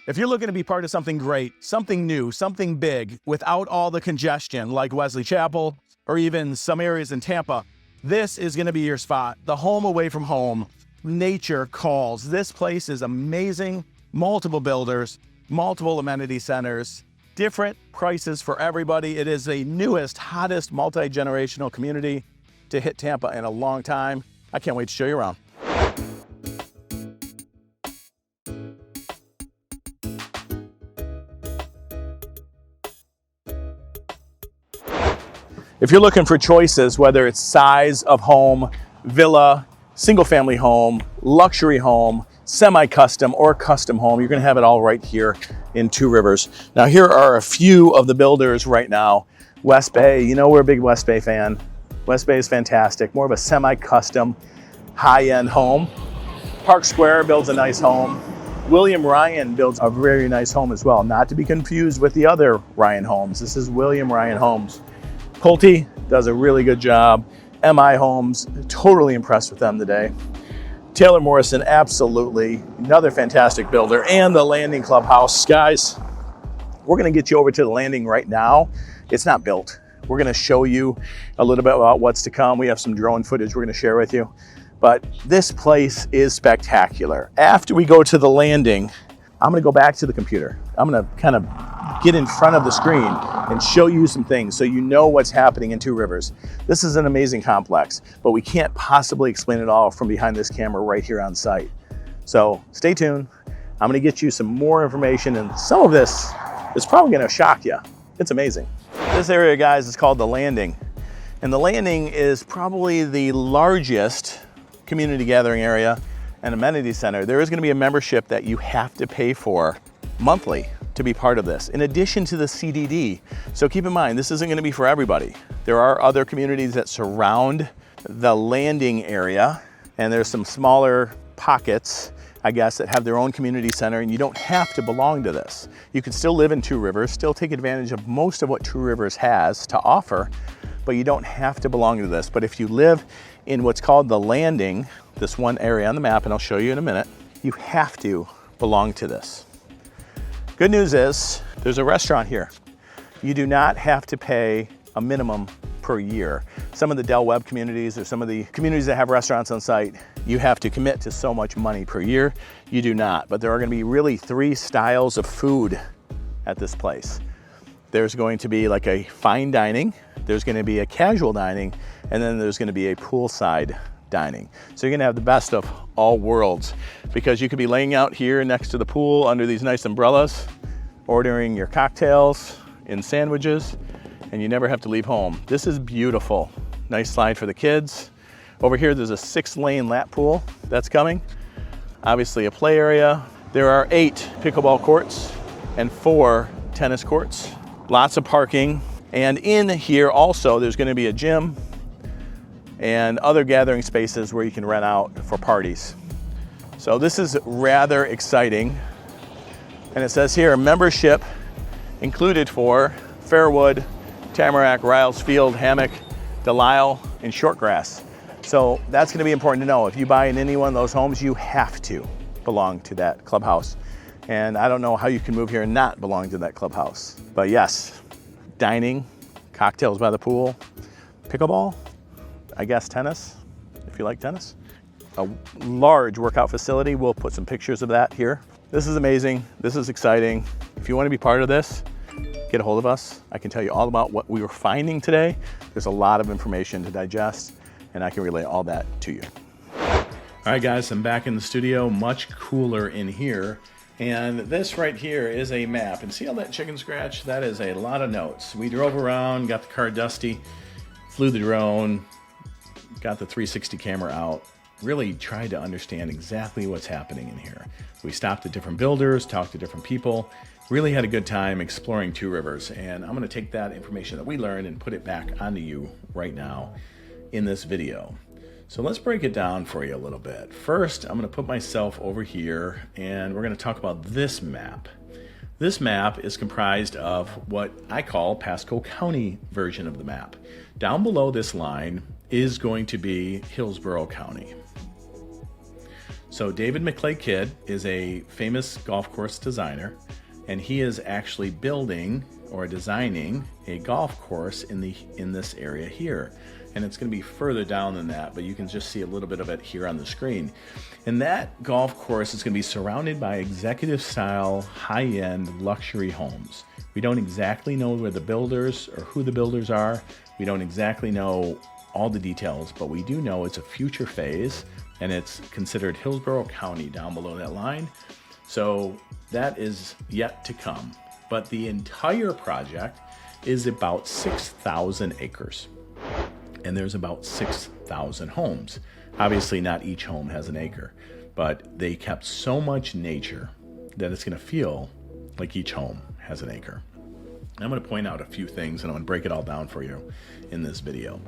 If you're looking to be part of something great, something new, something big, without all the congestion like Wesley Chapel or even some areas in Tampa, this is going to be your spot. The home away from home. Nature calls. This place is amazing. Multiple builders, multiple amenity centers, different prices for everybody. It is the newest, hottest, multi-generational community to hit Tampa in a long time. I can't wait to show you around. If you're looking for choices, whether it's size of home, villa, single family home, luxury home, semi-custom or custom home, you're gonna have it all right here in Two Rivers. Now here are a few of the builders right now. West Bay, you know we're a big West Bay fan. West Bay is fantastic, more of a semi-custom, high-end home. Park Square builds a nice home. William Ryan builds a very nice home as well, not to be confused with the other Ryan homes. This is William Ryan Homes. Pulte does a really good job. MI Homes, totally impressed with them today. Taylor Morrison, absolutely, another fantastic builder. And the Landing Clubhouse. Guys, we're gonna get you over to the Landing right now. It's not built. We're gonna show you a little bit about what's to come. We have some drone footage we're gonna share with you. But this place is spectacular. After we go to the Landing, I'm gonna go back to the computer. I'm gonna kind of get in front of the screen and show you some things so you know what's happening in Two Rivers. This is an amazing complex, but we can't possibly explain it all from behind this camera right here on site. So stay tuned. I'm gonna get you some more information, and some of this is probably gonna shock you. It's amazing. This area, guys, is called the Landing. And the Landing is probably the largest community gathering area and amenity center. There is gonna be a membership that you have to pay for monthly to be part of this, in addition to the CDD. So keep in mind, this isn't gonna be for everybody. There are other communities that surround the Landing area, and there's some smaller pockets, I guess, that have their own community center, and you don't have to belong to this. You can still live in Two Rivers, still take advantage of most of what Two Rivers has to offer, but you don't have to belong to this. But if you live in what's called the Landing, this one area on the map, and I'll show you in a minute, you have to belong to this. Good news is there's a restaurant here. You do not have to pay a minimum per year. Some of the Del Webb communities or some of the communities that have restaurants on site, you have to commit to so much money per year. You do not, but there are gonna be really 3 styles of food at this place. There's going to be like a fine dining, there's gonna be a casual dining, and then there's gonna be a poolside dining. So you're gonna have the best of all worlds, because you could be laying out here next to the pool under these nice umbrellas, ordering your cocktails in sandwiches, and you never have to leave home. This is beautiful. Nice slide for the kids. Over here, there's a 6-lane lap pool that's coming. Obviously a play area. There are 8 pickleball courts and 4 tennis courts. Lots of parking. And in here also, there's gonna be a gym and other gathering spaces where you can rent out for parties. So this is rather exciting. And it says here, membership included for Fairwood, Tamarack, Riles Field, Hammock, Delisle, and Shortgrass. So that's gonna be important to know. If you buy in any one of those homes, you have to belong to that clubhouse. And I don't know how you can move here and not belong to that clubhouse. But yes, dining, cocktails by the pool, pickleball, I guess tennis, if you like tennis. A large workout facility. We'll put some pictures of that here. This is amazing. This is exciting. If you want to be part of this, get a hold of us. I can tell you all about what we were finding today. There's a lot of information to digest, and I can relay all that to you. All right, guys, I'm back in the studio. Much cooler in here. And this right here is a map. And see all that chicken scratch? That is a lot of notes. We drove around, got the car dusty, flew the drone, got the 360 camera out, really tried to understand exactly what's happening in here. We stopped at different builders, talked to different people, really had a good time exploring Two Rivers. And I'm gonna take that information that we learned and put it back onto you right now in this video. So let's break it down for you a little bit. First, I'm gonna put myself over here and we're gonna talk about this map. This map is comprised of what I call Pasco County version of the map. Down below this line is going to be Hillsborough County. So David McClay Kidd is a famous golf course designer, and he is actually building or designing a golf course in this area here. And it's going to be further down than that, but you can just see a little bit of it here on the screen. And that golf course is going to be surrounded by executive style, high-end luxury homes. We don't exactly know where the builders or who the builders are. We don't exactly know all the details, but we do know it's a future phase, and it's considered Hillsborough County down below that line. So that is yet to come. But the entire project is about 6,000 acres. And there's about 6,000 homes. Obviously, not each home has an acre, but they kept so much nature that it's going to feel like each home has an acre. I'm going to point out a few things, and I'm going to break it all down for you in this video.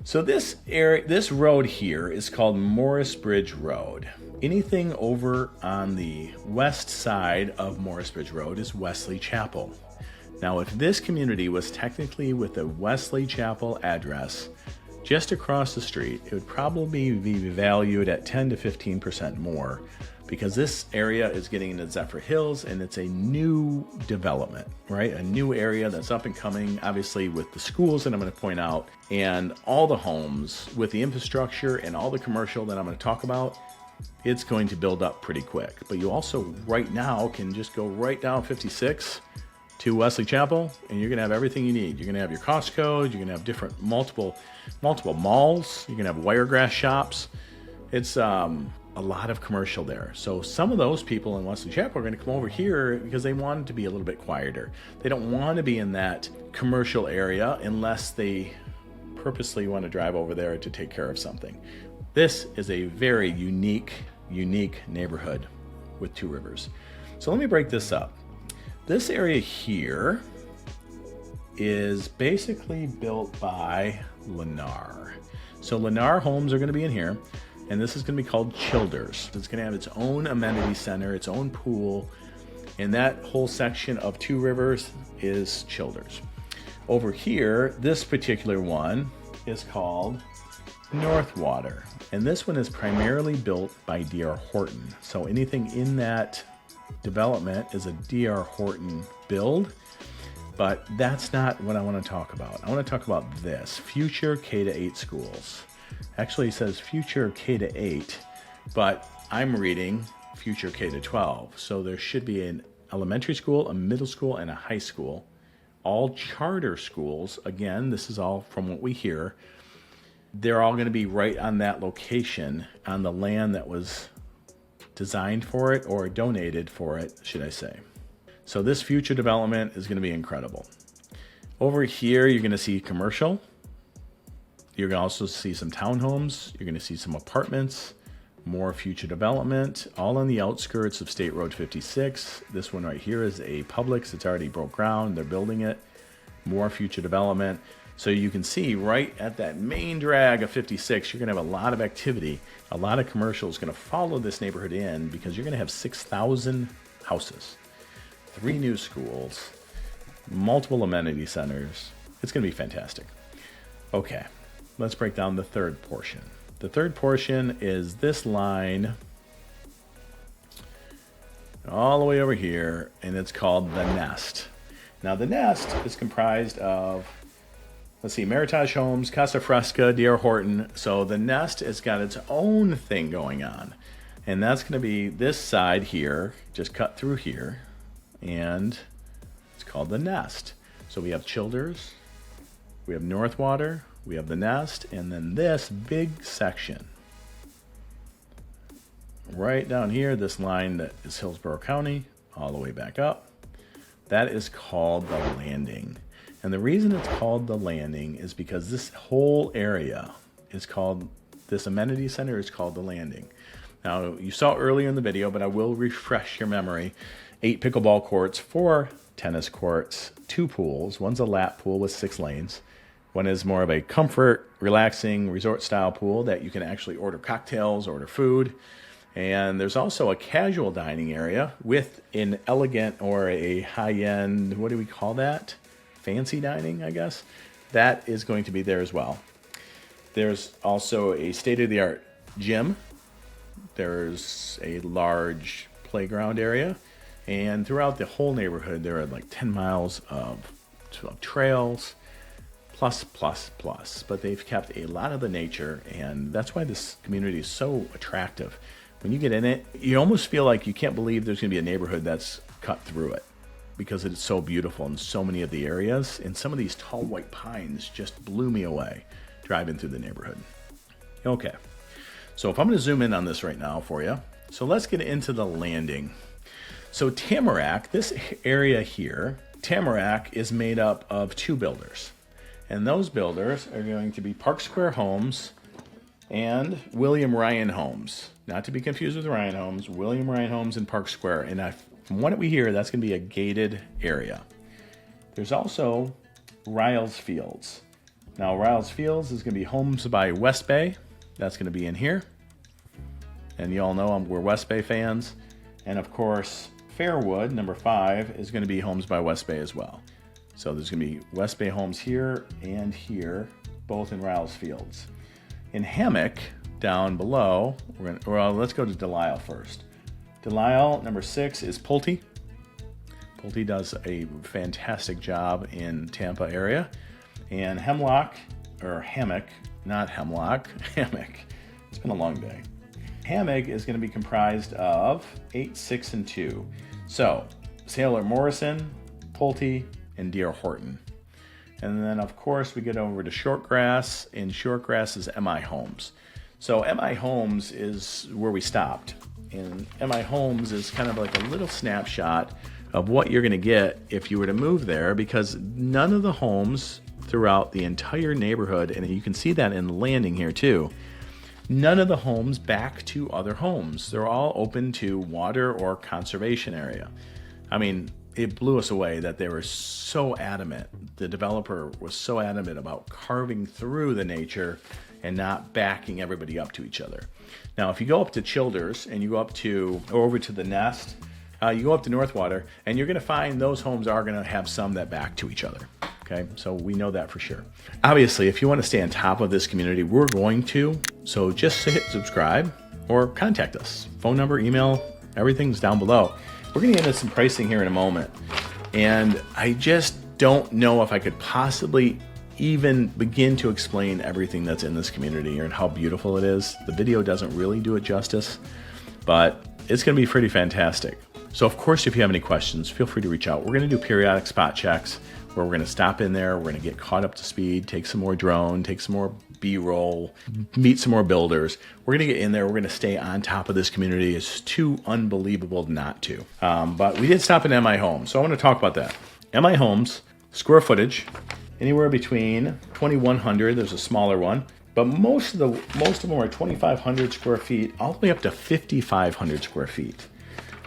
So this road here is called Morris Bridge Road. Anything over on the west side of Morris Bridge Road is Wesley Chapel. Now, if this community was technically with a Wesley Chapel address just across the street, it would probably be valued at 10 to 15% more, because this area is getting into Zephyr Hills and it's a new development, right? A new area that's up and coming, obviously with the schools that I'm going to point out and all the homes with the infrastructure and all the commercial that I'm going to talk about. It's going to build up pretty quick. But you also right now can just go right down 56 to Wesley Chapel, and you're gonna have everything you need. You're gonna have your Costco, you're gonna have different multiple malls, you're gonna have Wiregrass shops. It's a lot of commercial there. So some of those people in Wesley Chapel are gonna come over here because they want it to be a little bit quieter. They don't want to be in that commercial area unless they purposely want to drive over there to take care of something. This is a very unique neighborhood with Two Rivers. So let me break this up. This area here is basically built by Lennar. So Lennar homes are going to be in here, and this is going to be called Childers. It's going to have its own amenity center, its own pool, and that whole section of Two Rivers is Childers. Over here, this particular one is called Northwater, and this one is primarily built by D.R. Horton. So anything in that development is a D.R. Horton build, but that's not what I want to talk about. I want to talk about this, future K-8 schools. Actually, it says future K-8, but I'm reading future K-12. So there should be an elementary school, a middle school, and a high school. All charter schools. Again, this is all from what we hear. They're all going to be right on that location, on the land that was designed for it or donated for it, should I say. So this future development is going to be incredible. Over here, you're going to see commercial. You're going to also see some townhomes. You're going to see some apartments, more future development, all on the outskirts of State Road 56. This one right here is a Publix. It's already broke ground. They're building it. More future development. So you can see right at that main drag of 56, you're going to have a lot of activity. A lot of commercials going to follow this neighborhood in because you're going to have 6,000 houses, 3 new schools, multiple amenity centers. It's going to be fantastic. Okay, let's break down the third portion. The third portion is this line all the way over here, and it's called The Nest. Now, The Nest is comprised of, let's see, Meritage Homes, Casa Fresca, D.R. Horton. So The Nest has got its own thing going on. And that's going to be this side here, just cut through here. And it's called The Nest. So we have Childers, we have Northwater, we have The Nest, and then this big section. Right down here, this line that is Hillsborough County, all the way back up. That is called The Landing. And the reason it's called The Landing is because this whole area is called, this amenity center is called The Landing. Now, you saw earlier in the video, but I will refresh your memory. 8 pickleball courts, 4 tennis courts, 2 pools. One's a lap pool with 6 lanes. One is more of a comfort, relaxing, resort-style pool that you can actually order cocktails, order food. And there's also a casual dining area with an elegant or a high-end, what do we call that? Fancy dining, I guess. That is going to be there as well. There's also a state-of-the-art gym. There's a large playground area, and throughout the whole neighborhood there are like 10 miles of trails, plus. But they've kept a lot of the nature, and that's why this community is so attractive. When you get in it, you almost feel like you can't believe there's going to be a neighborhood that's cut through it, because it's so beautiful in so many of the areas. And some of these tall white pines just blew me away driving through the neighborhood. Okay, so if I'm going to zoom in on this right now for you, so let's get into the landing. So Tamarack, this area here, Tamarack is made up of 2 builders, and those builders are going to be Park Square Homes and William Ryan Homes. Not to be confused with Ryan Homes, William Ryan Homes in Park Square. And from what we hear, that's going to be a gated area. There's also Riles Fields. Now, Riles Fields is going to be Homes by West Bay. That's going to be in here. And you all know we're West Bay fans. And of course, Fairwood, number 5, is going to be Homes by West Bay as well. So there's going to be West Bay homes here and here, both in Riles Fields. In Hammock, down below, let's go to Delisle first. Delisle, number 6, is Pulte. Pulte does a fantastic job in Tampa area. And Hammock, not Hemlock, Hammock. It's been a long day. Hammock is going to be comprised of 8, 6, and 2. So, Sailor Morrison, Pulte, and D.R. Horton. And then, of course, we get over to Shortgrass, and Shortgrass is M.I. Homes. So M.I. Homes is where we stopped. And M.I. Homes is kind of like a little snapshot of what you're going to get if you were to move there, because none of the homes throughout the entire neighborhood, and you can see that in the landing here too, none of the homes back to other homes. They're all open to water or conservation area. I mean, it blew us away that they were so adamant. The developer was so adamant about carving through the nature and not backing everybody up to each other. Now, if you go up to Childers and you go up to, or over to the Nest, you go up to Northwater, and you're going to find those homes are going to have some that back to each other. Okay, so we know that for sure. Obviously, if you want to stay on top of this community, we're going to. So just hit subscribe or contact us. Phone number, email, everything's down below. We're going to get into some pricing here in a moment. And I just don't know if I could possibly even begin to explain everything that's in this community and how beautiful it is. The video doesn't really do it justice, but it's going to be pretty fantastic. So of course, if you have any questions, feel free to reach out. We're going to do periodic spot checks where we're going to stop in there. We're going to get caught up to speed, take some more drone, take some more B-roll, meet some more builders. We're going to get in there. We're going to stay on top of this community. It's too unbelievable not to. But we did stop in M.I. Homes, so I want to talk about that. M.I. Homes, square footage, anywhere between 2,100. There's a smaller one, but most of them are 2,500 square feet, all the way up to 5,500 square feet.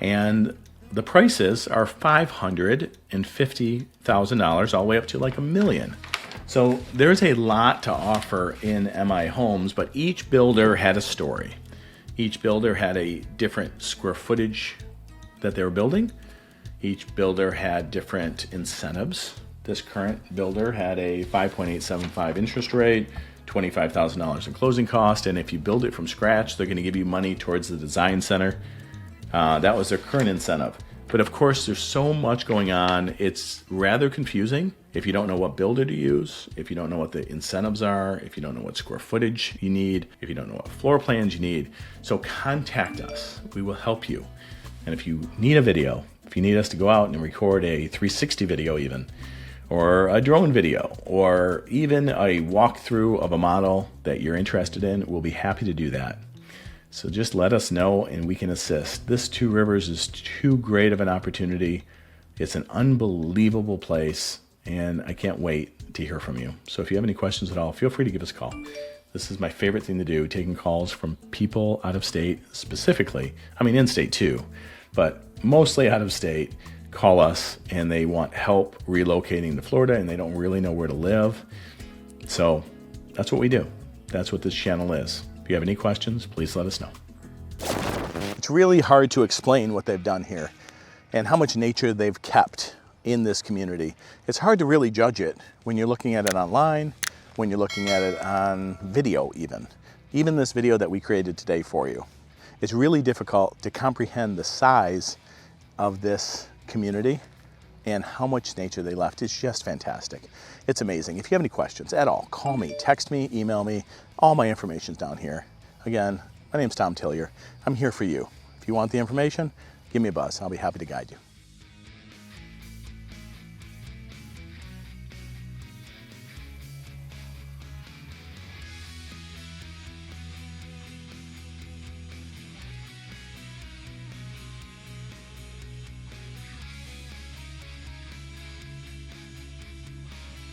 And the prices are $550,000 all the way up to like $1 million. So there's a lot to offer in M.I. Homes, but each builder had a story. Each builder had a different square footage that they were building. Each builder had different incentives. This current builder had a 5.875 interest rate, $25,000 in closing cost, and if you build it from scratch, they're going to give you money towards the design center. That was their current incentive. But of course, there's so much going on. It's rather confusing if you don't know what builder to use, if you don't know what the incentives are, if you don't know what square footage you need, if you don't know what floor plans you need. So contact us. We will help you. And if you need a video, if you need us to go out and record a 360 video even, or a drone video, or even a walkthrough of a model that you're interested in, we'll be happy to do that. So just let us know and we can assist. This Two Rivers is too great of an opportunity. It's an unbelievable place, and I can't wait to hear from you. So if you have any questions at all, feel free to give us a call. This is my favorite thing to do, taking calls from people out of state specifically. I mean, in state too, but mostly out of state. Call us and they want help relocating to Florida and they don't really know where to live. So that's what we do. That's what this channel is. If you have any questions, please let us know. It's really hard to explain what they've done here and how much nature they've kept in this community. It's hard to really judge it when you're looking at it online, when you're looking at it on video even this video that we created today for you. It's really difficult to comprehend the size of this community and how much nature they left. It's just fantastic. It's amazing. If you have any questions at all, call me, text me, email me. All my information's down here. Again, my name's Tom Tillier. I'm here for you. If you want the information, give me a buzz. I'll be happy to guide you.